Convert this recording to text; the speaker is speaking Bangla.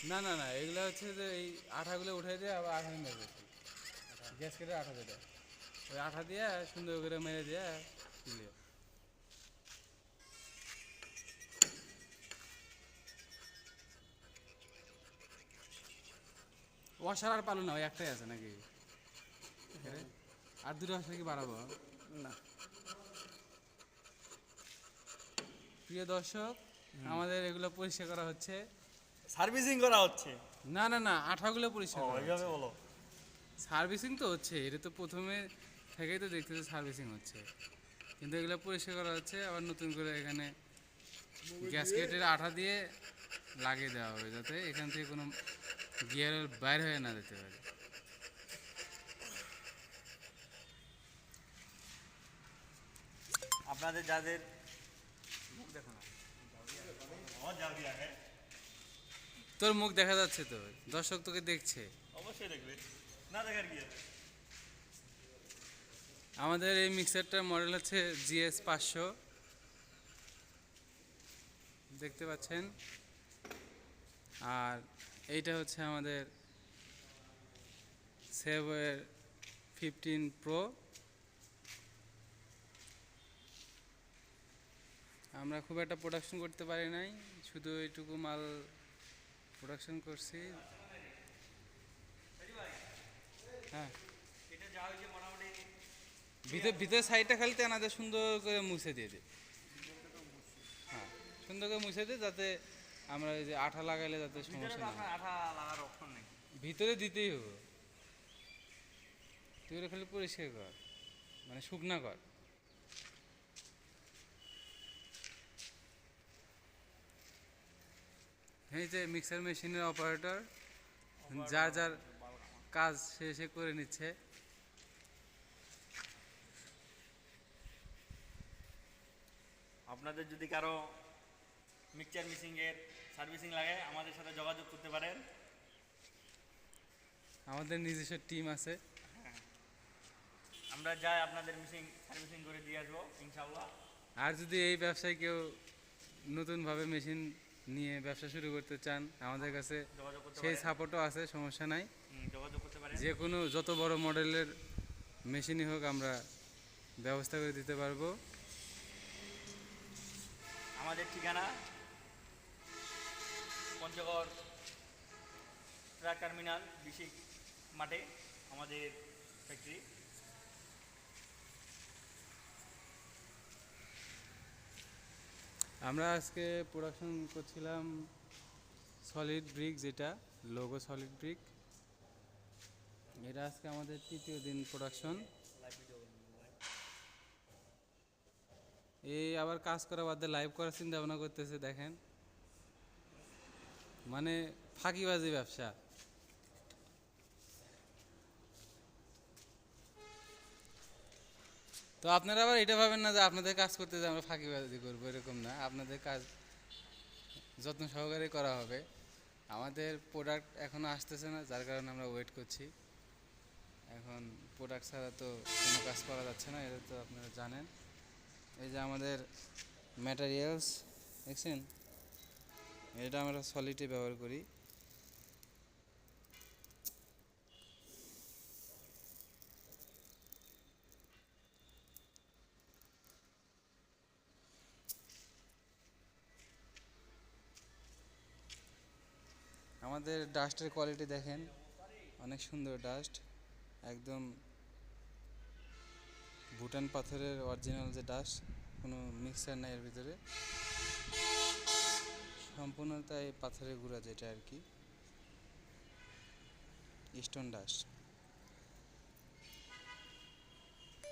না না না, এগুলো হচ্ছে যে এই আঠাগুলো উঠে দিয়ে আবার আঠা মেরে দিচ্ছি। গ্যাস কেটে আঠা যেটা, ওই আঠা দিয়ে সুন্দর করে মেরে দিয়ে দিলে ওয়াশার আর পালু না, ওই একটাই আছে নাকি? আর দুটো আসলে কি বাড়াবো? না। প্রিয় দর্শক, আমাদের এগুলো পরিষ্কার করা হচ্ছে। সার্ভিসিং করা হচ্ছে। না না না, আঠাগুলো পরিষ্কার করা এইভাবে হচ্ছে। বলো। সার্ভিসিং তো হচ্ছে, এটা তো প্রথমে থেকেই তো দেখতেছে সার্ভিসিং হচ্ছে, কিন্তু এগুলো পরিষ্কার করা হচ্ছে। আবার নতুন করে এখানে গ্যাসকেটের আঠা দিয়ে লাগিয়ে দেওয়া হবে, যাতে এখান থেকে কোনো গিয়ার বাইর হয়ে না যেতে পারে। আপনাদের যাদের মুখ দেখো না, তোর মুখ দেখা যাচ্ছে তো, দর্শক তোকে দেখছে। অবশ্যই দেখবে, না দেখার কি আছে? আমাদের এই মিক্সারটার মডেল হচ্ছে GS500, দেখতে পাচ্ছেন। আর এইটা হচ্ছে আমাদের সেভের 15 প্রো। আমরা খুব একটা প্রোডাকশন করতে পারি নাই, শুধু এইটুকু মাল প্রোডাকশন করছি। হ্যাঁ, এটা যা হয়েছে মোটামুটি ভিতরে সাইডটা খালি তেনাদের সুন্দর করে মুছে দিয়ে দিই। হ্যাঁ, সুন্দর করে মুছে দিই, যাতে আমরা এই যে আঠা লাগাইলে যাতে সমস্যা না হয়। আঠা লাগার অপশন নেই। ভিতরে দিতেই হবে, তুই ওটা খালি পরিষ্কার কর, মানে শুকনা কর। এই যে মিক্সার মেশিনের অপারেটর, যার যার কাজ সে করে নিচ্ছে। আপনাদের যদি কারো মিক্সচার মেশিনের সার্ভিসিং লাগে আমাদের সাথে যোগাযোগ করতে পারেন। আমাদের নিজস্ব টিম আছে। আমরা যাই আপনাদের মেশিন সার্ভিসিং করে দিয়ে আসবো ইনশাআল্লাহ। আর যদি এই ব্যবসায় কেউ নতুনভাবে মেশিন নিয়ে ব্যবসা শুরু করতে চান, আমাদের কাছে যোগাযোগ করতে সেই পারেন। সাপোর্টও আছে, সমস্যা নাই। যোগাযোগ করতে পারেন। যে কোনো যত বড় মডেলের মেশিনই হোক আমরা ব্যবস্থা করে দিতে পারবো। আমাদের ঠিকানা পঞ্চগড় ট্রাক টার্মিনাল বিশিক মাঠে আমাদের ফ্যাক্টরি। আমরা আজকে প্রোডাকশন করছিলাম সলিড ব্রিক, যেটা লোগো সলিড ব্রিক। এটা আজকে আমাদের তৃতীয় দিন প্রোডাকশন। এই আবার কাজ করা বাদে লাইভ করার চিন্তা ভাবনা করতেছে, দেখেন, মানে ফাঁকিবাজি ব্যবসা। তো আপনারা আবার এটা ভাবেন না যে আপনাদের কাজ করতে যে আমরা ফাঁকিবাজি করবো, এরকম না। আপনাদের কাজ যত্ন সহকারে করা হবে। আমাদের প্রোডাক্ট এখনও আসতেছে না, যার কারণে আমরা ওয়েট করছি। এখন প্রোডাক্ট ছাড়া তো কোনো কাজ করা যাচ্ছে না, এটা তো আপনারা জানেন। এই যে আমাদের ম্যাটেরিয়ালস দেখছেন, এটা আমরা সলিডে ব্যবহার করি। আমাদের ডাস্টের কোয়ালিটি দেখেন, অনেক সুন্দর ডাস্ট, একদম ভুটান পাথরের অরিজিনাল যে ডাস্ট, কোনো মিক্সার নাই এর ভিতরে, সম্পূর্ণটাই পাথরের গুঁড়া, যেটা আর কি স্টোন ডাস্ট।